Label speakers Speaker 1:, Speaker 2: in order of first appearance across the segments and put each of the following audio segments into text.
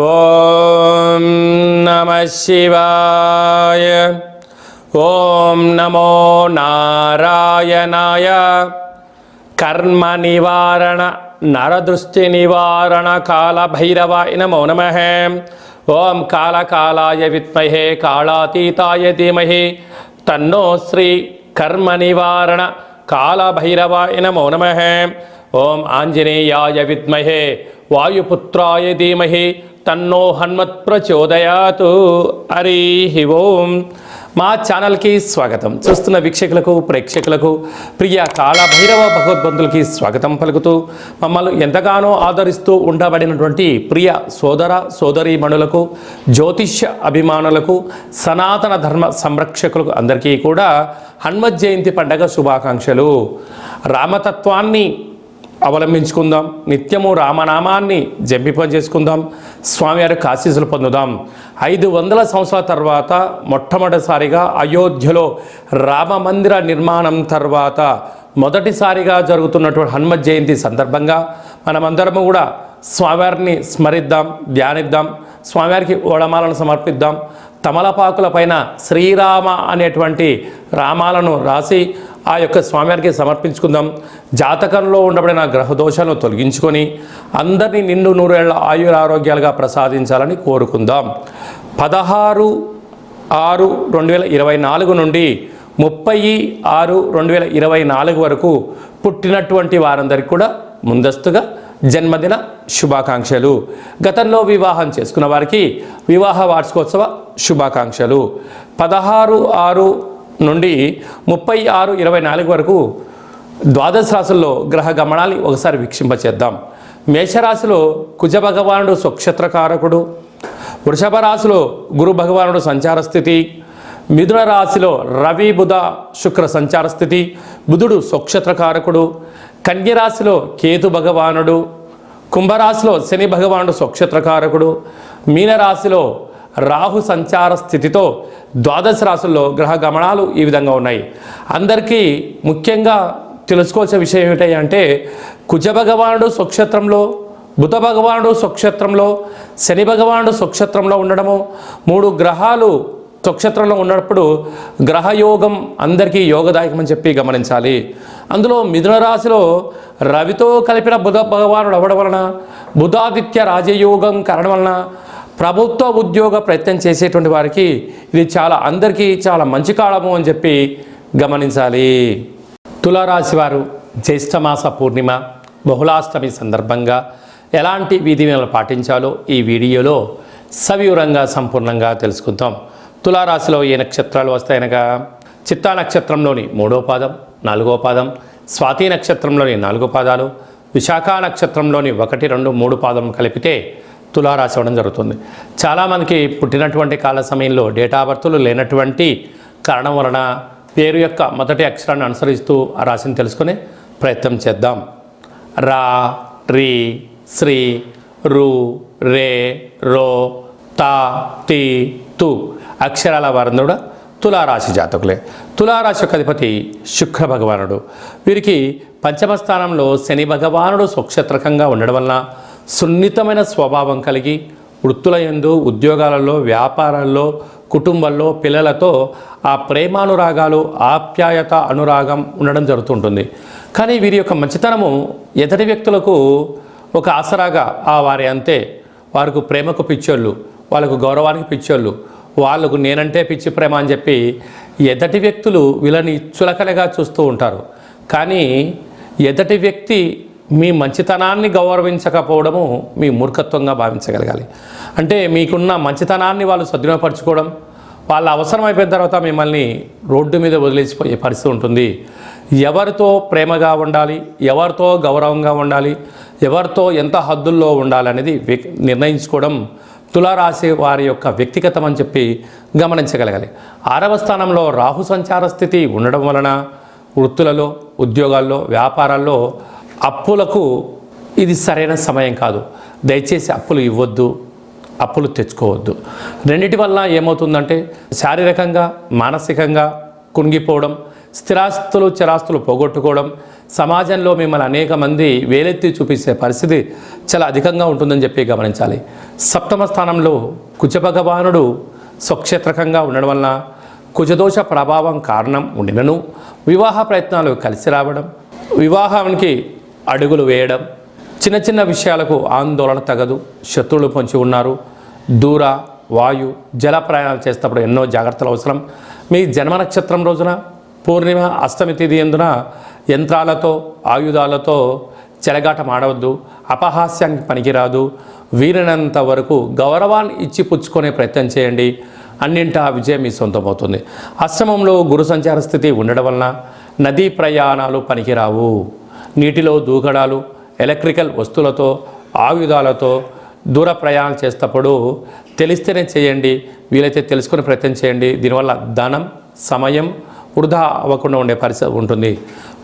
Speaker 1: ఓం నమః శివాయ. ఓం నమో నారాయణాయ. కర్మ నివారణ నరదృష్టి నివారణ కాల భైరవాయ నమో నమః. ఓం కాళకాలాయ విద్మహే కాళాతీతాయ ధీమహి తన్నో శ్రీ కర్మ నివారణ కాల భైరవాయ నమో నమః. ఓం ఆంజనేయాయ విద్మహే వాయుపుత్రాయ ధీమహి తన్నో హనుమత్ ప్రచోదయాతు. హరి ఓం. మా ఛానల్కి స్వాగతం. చూస్తున్న వీక్షకులకు ప్రేక్షకులకు ప్రియ కాళభైరవ భగవద్బంధులకి స్వాగతం పలుకుతూ మమ్మల్ని ఎంతగానో ఆదరిస్తూ ఉండబడినటువంటి ప్రియ సోదర సోదరీమణులకు, జ్యోతిష్య అభిమానులకు, సనాతన ధర్మ సంరక్షకులకు అందరికీ కూడా హనుమత్ జయంతి పండగ శుభాకాంక్షలు. రామతత్వాన్ని అవలంబించుకుందాం, నిత్యము రామనామాన్ని జంపింప చేసుకుందాం, స్వామివారి ఆశీస్సులు పొందుదాం. 500 సంవత్సరాల తర్వాత మొట్టమొదటిసారిగా అయోధ్యలో రామ మందిర నిర్మాణం తర్వాత మొదటిసారిగా జరుగుతున్నటువంటి హనుమత్ జయంతి సందర్భంగా మనమందరము కూడా స్వామివారిని స్మరిద్దాం, ధ్యానిద్దాం, స్వామివారికి ఓడమాలను సమర్పిద్దాం. తమలపాకుల పైన శ్రీరామ అనేటువంటి రామాలను రాసి ఆ యొక్క స్వామివారికి సమర్పించుకుందాం. జాతకంలో ఉండబడిన గ్రహదోషాలను తొలగించుకొని అందరినీ నిండు నూరేళ్ల ఆయురారోగ్యాలుగా ప్రసాదించాలని కోరుకుందాం. 16/6/2024 నుండి 30/6/2024 వరకు పుట్టినటువంటి వారందరికీ కూడా ముందస్తుగా జన్మదిన శుభాకాంక్షలు. గతంలో వివాహం చేసుకున్న వారికి వివాహ వార్షికోత్సవ శుభాకాంక్షలు. 16/6 నుండి 30/6/24 వరకు ద్వాదశ రాశుల్లో గ్రహ గమనాన్ని ఒకసారి వీక్షింపచేద్దాం. మేషరాశిలో కుజ భగవానుడు స్వక్షత్రకారకుడు, వృషభ రాశిలో గురు భగవానుడు సంచార స్థితి, మిథున రాశిలో రవి బుధ శుక్ర సంచార స్థితి, బుధుడు స్వక్షత్రకారకుడు, కన్యరాశిలో కేతు భగవానుడు, కుంభరాశిలో శని భగవానుడు స్వక్షత్రకారకుడు, మీనరాశిలో రాహు సంచార స్థితితో ద్వాదశ రాశుల్లో గ్రహ గమనాలు ఈ విధంగా ఉన్నాయి. అందరికీ ముఖ్యంగా తెలుసుకోవాల్సిన విషయం ఏమిటి అంటే, కుజ భగవానుడు స్వక్షేత్రంలో, బుధ భగవానుడు స్వక్షేత్రంలో, శని భగవానుడు స్వక్షేత్రంలో ఉండడము, 3 గ్రహాలు స్వక్షేత్రంలో ఉన్నప్పుడు గ్రహయోగం అందరికీ యోగదాయకమని చెప్పి గమనించాలి. అందులో మిథున రాశిలో రవితో కలిపిన బుధ భగవానుడు అవ్వడం వలన, బుధాదిత్య రాజయోగం కారణం వలన ప్రభుత్వ ఉద్యోగ ప్రయత్నం చేసేటువంటి వారికి ఇది అందరికీ చాలా మంచి కాలము అని చెప్పి గమనించాలి. తులారాశి వారు జ్యేష్ఠమాస పూర్ణిమ బహుళాష్టమి సందర్భంగా ఎలాంటి విధిని పాటించాలో ఈ వీడియోలో సవివరంగా సంపూర్ణంగా తెలుసుకుందాం. తులారాశిలో ఏ నక్షత్రాలు వస్తాయనగా, చిత్తా నక్షత్రంలోని 3వ పాదం, 4వ పాదం, స్వాతి నక్షత్రంలోని 4 పాదాలు, విశాఖ నక్షత్రంలోని 1, 2, 3 పాదం కలిపితే తులారాశి అవ్వడం జరుగుతుంది. చాలామందికి పుట్టినటువంటి కాల సమయంలో డేటా బర్తులు లేనటువంటి కారణం వలన పేరు యొక్క మొదటి అక్షరాన్ని అనుసరిస్తూ ఆ రాశిని తెలుసుకునే ప్రయత్నం చేద్దాం. రా, రి, శ్రీ, రు, రే, రో, తా, తి, తు అక్షరాల వారందరూ కూడా తులారాశి జాతకులే. తులారాశి యొక్క అధిపతి శుక్ర భగవానుడు. వీరికి పంచమ స్థానంలో శని భగవానుడు స్వక్షేత్రకంగా ఉండడం వలన సున్నితమైన స్వభావం కలిగి వృత్తుల యందు, ఉద్యోగాలలో, వ్యాపారాల్లో, కుటుంబంలో, పిల్లలతో ఆ ప్రేమానురాగాలు, ఆప్యాయత, అనురాగం ఉండడం జరుగుతుంటుంది. కానీ వీరి యొక్క మంచితనము ఎదుటి వ్యక్తులకు ఒక ఆసరాగా వారి అంతే. వారికి ప్రేమకు పిచ్చోళ్ళు, వాళ్ళకు గౌరవానికి పిచ్చోళ్ళు, వాళ్ళకు నేనంటే పిచ్చి ప్రేమ అని చెప్పి ఎదుటి వ్యక్తులు వీళ్ళని చులకనగా చూస్తూ ఉంటారు. కానీ ఎదుటి వ్యక్తి మీ మంచితనాన్ని గౌరవించకపోవడము మీ మూర్ఖత్వంగా భావించగలగాలి. అంటే మీకున్న మంచితనాన్ని వాళ్ళు సద్వినియోగపరచుకోవడం, వాళ్ళ అవసరం అయిపోయిన తర్వాత మిమ్మల్ని రోడ్డు మీద వదిలేసిపోయే పరిస్థితి ఉంటుంది. ఎవరితో ప్రేమగా ఉండాలి, ఎవరితో గౌరవంగా ఉండాలి, ఎవరితో ఎంత హద్దుల్లో ఉండాలనేది నిర్ణయించుకోవడం తులారాశి వారి యొక్క వ్యక్తిగతం అని చెప్పి గమనించగలగాలి. 6వ స్థానంలో రాహు సంచార స్థితి ఉండడం వలన వృత్తులలో, ఉద్యోగాల్లో, వ్యాపారాల్లో అప్పులకు ఇది సరైన సమయం కాదు. దయచేసి అప్పులు ఇవ్వద్దు, అప్పులు తెచ్చుకోవద్దు. రెండిటి వల్ల ఏమవుతుందంటే శారీరకంగా, మానసికంగా కుంగిపోవడం, స్థిరాస్తులు చిరాస్తులు పోగొట్టుకోవడం, సమాజంలో మిమ్మల్ని అనేక మంది వేలెత్తి చూపించే పరిస్థితి చాలా అధికంగా ఉంటుందని చెప్పి గమనించాలి. సప్తమ స్థానంలో కుజ భగవానుడు స్వక్షేత్రకంగా ఉండడం వలన కుజదోష ప్రభావం కారణం ఉండినను వివాహ ప్రయత్నాలు కలిసి రావడం, వివాహానికి అడుగులు వేయడం, చిన్న చిన్న విషయాలకు ఆందోళన తగదు, శత్రువులు పొంచి ఉన్నారు, దూర వాయు జల ప్రయాణాలు చేసేటప్పుడు ఎన్నో జాగ్రత్తలు అవసరం. మీ జన్మ నక్షత్రం రోజున పూర్ణిమ అష్టమి తిథి ఎందున యంత్రాలతో ఆయుధాలతో చెలగాటం ఆడవద్దు, అపహాస్యానికి పనికిరాదు. వీరినంత వరకు గౌరవాన్ని ఇచ్చి పుచ్చుకునే ప్రయత్నం చేయండి, అన్నింటా విజయం మీ సొంతమవుతుంది. అష్టమంలో గురు సంచార స్థితి ఉండడం వలన నదీ ప్రయాణాలు పనికిరావు. నీటిలో దూకడాలు, ఎలక్ట్రికల్ వస్తువులతో ఆయుధాలతో దూర ప్రయాణం చేసేటప్పుడు తెలిస్తేనే చేయండి, వీలైతే తెలుసుకునే ప్రయత్నం చేయండి. దీనివల్ల ధనం సమయం వృధా అవ్వకుండా ఉండే పరిస్థితి ఉంటుంది.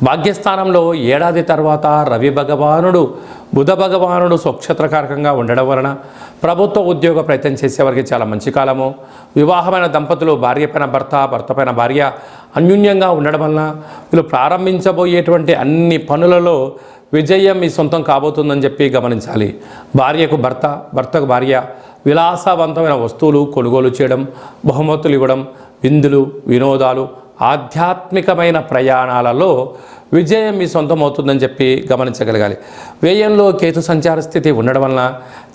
Speaker 1: భాగ్యస్థానంలో ఏడాది తర్వాత రవి భగవానుడు బుధ భగవానుడు స్వక్షేత్రకారకంగా ఉండడం వలన ప్రభుత్వ ఉద్యోగ ప్రయత్నం చేసేవారికి చాలా మంచి కాలము. వివాహమైన దంపతులు భార్య పైన భర్త, భర్త పైన భార్య అన్యూన్యంగా ఉండడం వలన వీళ్ళు ప్రారంభించబోయేటువంటి అన్ని పనులలో విజయం మీ సొంతం కాబోతుందని చెప్పి గమనించాలి. భార్యకు భర్త, భర్తకు భార్య విలాసవంతమైన వస్తువులు కొనుగోలు చేయడం, బహుమతులు ఇవ్వడం, విందులు వినోదాలు, ఆధ్యాత్మికమైన ప్రయాణాలలో విజయం మీ సొంతం అవుతుందని చెప్పి గమనించగలగాలి. వ్యయంలో కేతు సంచార స్థితి ఉండడం వలన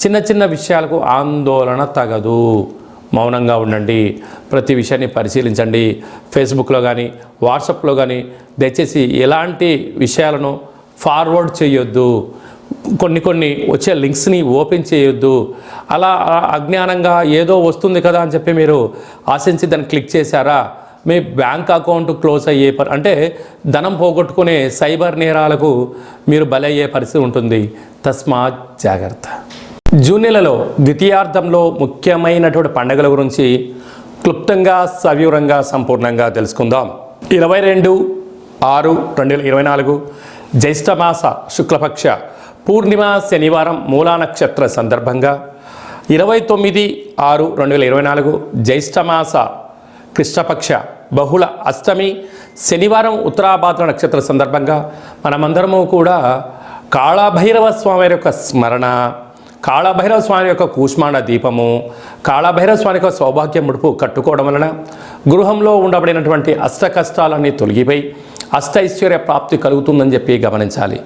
Speaker 1: చిన్న చిన్న విషయాలకు ఆందోళన తగదు. మౌనంగా ఉండండి, ప్రతి విషయాన్ని పరిశీలించండి. ఫేస్బుక్లో కానీ వాట్సాప్లో కానీ దయచేసి ఎలాంటి విషయాలను ఫార్వర్డ్ చేయొద్దు. కొన్ని వచ్చే లింక్స్ని ఓపెన్ చేయొద్దు. అలా అజ్ఞానంగా ఏదో వస్తుంది కదా అని చెప్పి మీరు ఆశించి దాన్ని క్లిక్ చేశారా, మీ బ్యాంక్ అకౌంట్ క్లోజ్ అయ్యే అంటే ధనం పోగొట్టుకునే సైబర్ నేరాలకు మీరు బలయ్యే పరిస్థితి ఉంటుంది. తస్మాత్ జాగ్రత్త. జూన్ నెలలో ద్వితీయార్థంలో ముఖ్యమైనటువంటి పండుగల గురించి క్లుప్తంగా సవివరంగా సంపూర్ణంగా తెలుసుకుందాం. 22/6/2024 జ్యేష్ఠమాస శుక్లపక్ష పూర్ణిమ శనివారం మూలా నక్షత్ర సందర్భంగా 29/6/2024 జ్యేష్ఠమాస కృష్ణపక్ష బహుళ అష్టమి శనివారం ఉత్తరాభాద్ర నక్షత్ర సందర్భంగా మనమందరము కూడా కాళభైరవ స్వామి యొక్క స్మరణ, కాళభైరవ స్వామి యొక్క కూష్మాండ దీపము, కాళభైరవ స్వామి యొక్క సౌభాగ్య ముడుపు కట్టుకోవడం వలన గృహంలో ఉండబడినటువంటి అష్ట కష్టాలన్నీ తొలగిపోయి అష్టైశ్వర్య ప్రాప్తి కలుగుతుందని చెప్పి గమనించాలి.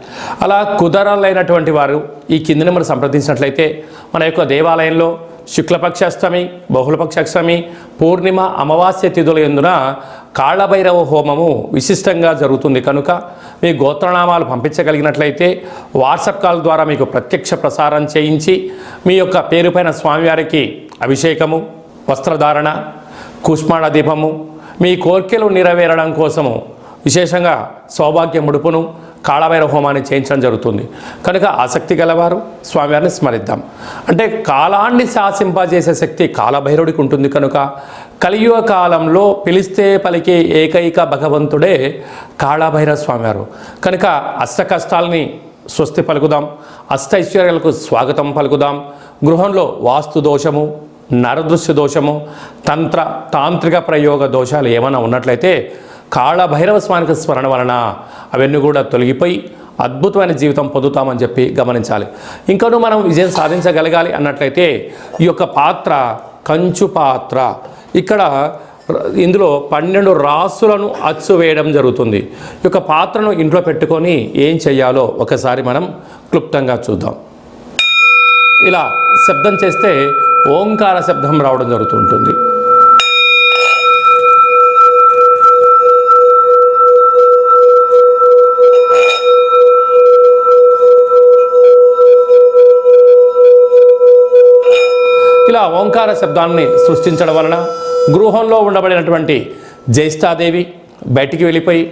Speaker 1: అలా కుదరలైనటువంటి వారు ఈ కింద నెంబర్ సంప్రదించినట్లయితే మన యొక్క దేవాలయంలో శుక్లపక్ష అష్టమి, బహుళపక్ష అష్టమి, పూర్ణిమ అమావాస్య తిథుల యందున కాళభైరవ హోమము విశిష్టంగా జరుగుతుంది. కనుక మీ గోత్రనామాలు పంపించగలిగినట్లయితే వాట్సాప్ కాల్ ద్వారా మీకు ప్రత్యక్ష ప్రసారం చేయించి మీ యొక్క పేరుపైన స్వామివారికి అభిషేకము, వస్త్రధారణ, కూష్మాండ దీపము, మీ కోర్కెలు నెరవేరడం కోసము విశేషంగా సౌభాగ్య ముడుపును కాళభైరవ హోమాన్ని చేయించడం జరుగుతుంది. కనుక ఆసక్తి గలవారు స్వామివారిని స్మరిద్దాం. అంటే కాలాన్ని శాసింపజేసే శక్తి కాళభైరవుడికి ఉంటుంది. కనుక కలియుగ కాలంలో పిలిస్తే పలికే ఏకైక భగవంతుడే కాళభైరవ స్వామివారు. కనుక అష్ట కష్టాలని స్వస్తి పలుకుదాం, అష్టైశ్వర్యాలకు స్వాగతం పలుకుదాం. గృహంలో వాస్తు దోషము, నరదృశ్య దోషము, తాంత్రిక ప్రయోగ దోషాలు ఏమైనా ఉన్నట్లయితే కాళభైరవ స్వామికి స్మరణ వలన అవన్నీ కూడా తొలగిపోయి అద్భుతమైన జీవితం పొందుతామని చెప్పి గమనించాలి. ఇంకనూ మనం విజయం సాధించగలగాలి అన్నట్లయితే ఈ యొక్క పాత్ర కంచు పాత్ర, ఇక్కడ ఇందులో 12 రాసులను అచ్చు వేయడం జరుగుతుంది. ఈ యొక్క పాత్రను ఇంట్లో పెట్టుకొని ఏం చేయాలో ఒకసారి మనం క్లుప్తంగా చూద్దాం. ఇలా శబ్దం చేస్తే ఓంకార శబ్దం రావడం జరుగుతుంటుంది. ఇలా ఓంకార శబ్దాన్ని సృష్టించడం వలన గృహంలో ఉండబడినటువంటి జ్యేష్ఠాదేవి బయటికి వెళ్ళిపోయి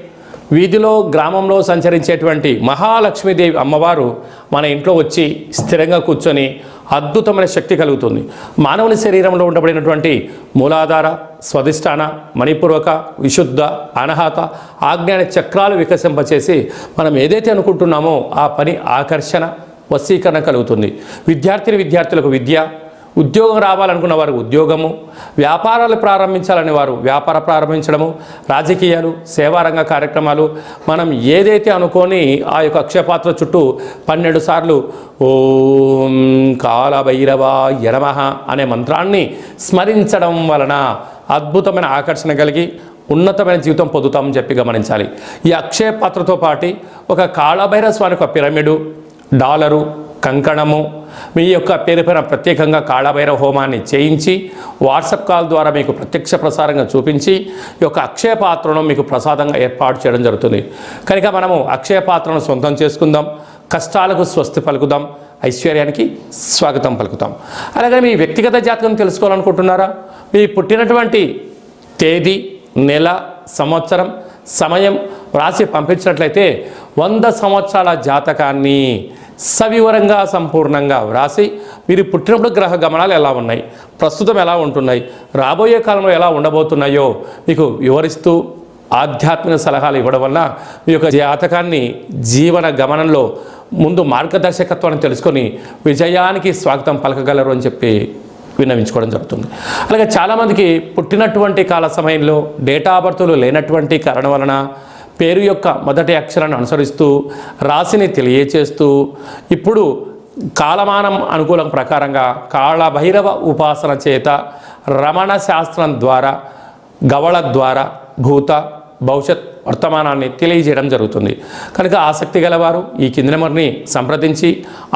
Speaker 1: వీధిలో గ్రామంలో సంచరించేటువంటి మహాలక్ష్మీదేవి అమ్మవారు మన ఇంట్లో వచ్చి స్థిరంగా కూర్చొని అద్భుతమైన శక్తి కలుగుతుంది. మానవుని శరీరంలో ఉండబడినటువంటి మూలాధార, స్వధిష్టాన, మణిపూర్వక, విశుద్ధ, అనాహత, ఆజ్ఞాన చక్రాలు వికసింపచేసి మనం ఏదైతే అనుకుంటున్నామో ఆ పని ఆకర్షణ, వశీకరణ కలుగుతుంది. విద్యార్థులకు విద్య, ఉద్యోగం రావాలనుకున్న వారు ఉద్యోగము, వ్యాపారాలు ప్రారంభించాలని వారు వ్యాపార ప్రారంభించడము, రాజకీయాలు, సేవారంగ కార్యక్రమాలు, మనం ఏదైతే అనుకొని ఆ యొక్క అక్షయపాత్ర చుట్టూ 12 సార్లు ఓం కాలభైరవాయ నమః అనే మంత్రాన్ని స్మరించడం వలన అద్భుతమైన ఆకర్షణ కలిగి ఉన్నతమైన జీవితం పొందుతామని చెప్పి గమనించాలి. ఈ అక్షయ పాత్రతో పాటు ఒక కాళభైరవ స్వామికి ఒక పిరమిడు, డాలరు, కంకణము, మీ యొక్క పేరు పైన ప్రత్యేకంగా కాళభైరవ హోమాన్ని చేయించి వాట్సాప్ కాల్ ద్వారా మీకు ప్రత్యక్ష ప్రసారంగా చూపించి ఈ యొక్క అక్షయ పాత్రను మీకు ప్రసాదంగా ఏర్పాటు చేయడం జరుగుతుంది. కనుక మనము అక్షయ పాత్రను సొంతం చేసుకుందాం, కష్టాలకు స్వస్తి పలుకుదాం, ఐశ్వర్యానికి స్వాగతం పలుకుతాం. అలాగే మీ వ్యక్తిగత జాతకం తెలుసుకోవాలనుకుంటున్నారా? మీ పుట్టినటువంటి తేదీ, నెల, సంవత్సరం, సమయం రాసి పంపించినట్లయితే 100 సంవత్సరాల జాతకాన్ని సవివరంగా సంపూర్ణంగా వ్రాసి మీరు పుట్టినప్పుడు గ్రహ గమనాలు ఎలా ఉన్నాయి, ప్రస్తుతం ఎలా ఉంటున్నాయి, రాబోయే కాలంలో ఎలా ఉండబోతున్నాయో మీకు వివరిస్తూ ఆధ్యాత్మిక సలహాలు ఇవ్వడం వల్ల మీ యొక్క జాతకాన్ని జీవన గమనంలో ముందు మార్గదర్శకత్వాన్ని తెలుసుకొని విజయానికి స్వాగతం పలకగలరు అని చెప్పి విన్నవించుకోవడం జరుగుతుంది. అలాగే చాలామందికి పుట్టినటువంటి కాల సమయంలో డేటా ఆఫ్ బర్త్లు లేనటువంటి కారణం వలన పేరు యొక్క మొదటి అక్షరాన్ని అనుసరిస్తూ రాశిని తెలియచేస్తూ ఇప్పుడు కాలమానం అనుకూలం ప్రకారంగా కాళభైరవ ఉపాసన చేత రమణ శాస్త్రం ద్వారా, గవళ ద్వారా భూత, భవిష్యత్, వర్తమానాన్ని తెలియజేయడం జరుగుతుంది. కనుక ఆసక్తి గలవారు ఈ కింది నెంబర్ని సంప్రదించి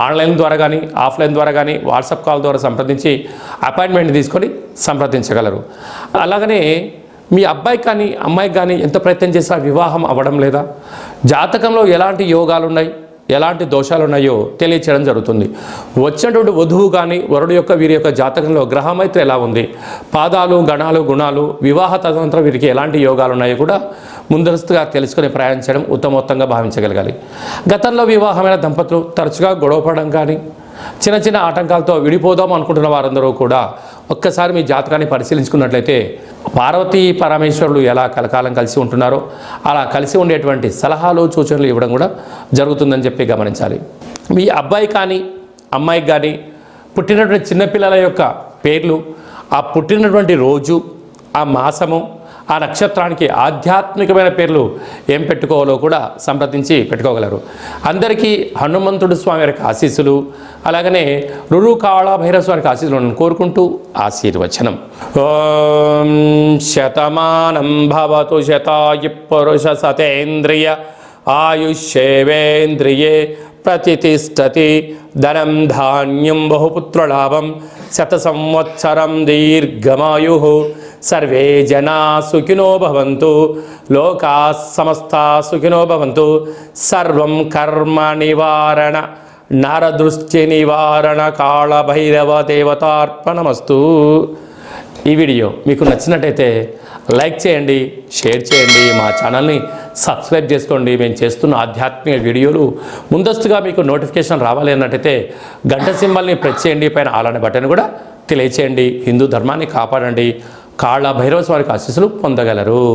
Speaker 1: ఆన్లైన్ ద్వారా కానీ, ఆఫ్లైన్ ద్వారా కానీ, వాట్సాప్ కాల్ ద్వారా సంప్రదించి అపాయింట్మెంట్ తీసుకొని సంప్రదించగలరు. అలాగనే మీ అబ్బాయికి కానీ అమ్మాయికి కానీ ఎంత ప్రయత్నం చేసినా వివాహం అవ్వడం లేదా, జాతకంలో ఎలాంటి యోగాలు ఉన్నాయి, ఎలాంటి దోషాలు ఉన్నాయో తెలియచేయడం జరుగుతుంది. వచ్చినటువంటి వధువు కానీ వరుడు యొక్క వీరి యొక్క జాతకంలో గ్రహమైత్రి ఎలా ఉంది, పాదాలు, గణాలు, గుణాలు, వివాహ తదనంతరం వీరికి ఎలాంటి యోగాలు ఉన్నాయో కూడా ముందస్తుగా తెలుసుకొని ప్రయాణించడం ఉత్తమోత్తంగా భావించగలగాలి. గతంలో వివాహమైన దంపతులు తరచుగా గొడవపడడం కానీ, చిన్న చిన్న ఆటంకాలతో విడిపోదాం అనుకుంటున్న వారందరూ కూడా ఒక్కసారి మీ జాతకాన్ని పరిశీలించుకున్నట్లయితే పార్వతీ పరమేశ్వరులు ఎలా కలకాలం కలిసి ఉంటున్నారో అలా కలిసి ఉండేటువంటి సలహాలు, సూచనలు ఇవ్వడం కూడా జరుగుతుందని చెప్పి గమనించాలి. మీ అబ్బాయి కానీ అమ్మాయికి కానీ పుట్టినటువంటి చిన్నపిల్లల యొక్క పేర్లు, ఆ పుట్టినటువంటి రోజు, ఆ మాసము, ఆ నక్షత్రానికి ఆధ్యాత్మికమైన పేర్లు ఏం పెట్టుకోవాలో కూడా సంప్రదించి పెట్టుకోగలరు. అందరికీ హనుమంతుడు స్వామి వారికి ఆశీస్సులు, అలాగనే రురు కాళభైరవ స్వామికి ఆశీస్సులను కోరుకుంటూ ఆశీర్వచనం. ఓం శతమానం భవతు శతాయు పురుష సతేంద్రియ ఆయుష్యేవేంద్రియే ప్రతిష్టతి ధనం ధాన్యం బహుపుత్రలాభం శత సంవత్సరం దీర్ఘమాయు సర్వే జనా సుఖినో భవంతు లోకా సమస్తా సుఖినో భవంతు సర్వం కర్మ నివారణ నరదృష్టి నివారణ కాళభైరవ దేవతార్పణమస్తు. ఈ వీడియో మీకు నచ్చినట్టయితే లైక్ చేయండి, షేర్ చేయండి, మా ఛానల్ని సబ్స్క్రైబ్ చేసుకోండి. మేము చేస్తున్న ఆధ్యాత్మిక వీడియోలు ముందస్తుగా మీకు నోటిఫికేషన్ రావాలి అన్నట్టయితే గంట సింబల్ని ప్రెస్ చేయండి, పైన ఆల్ అనే బటన్ కూడా తెలియచేయండి. హిందూ ధర్మాన్ని కాపాడండి, కాళభైరవ స్వామికి ఆశీస్సులు పొందగలరు.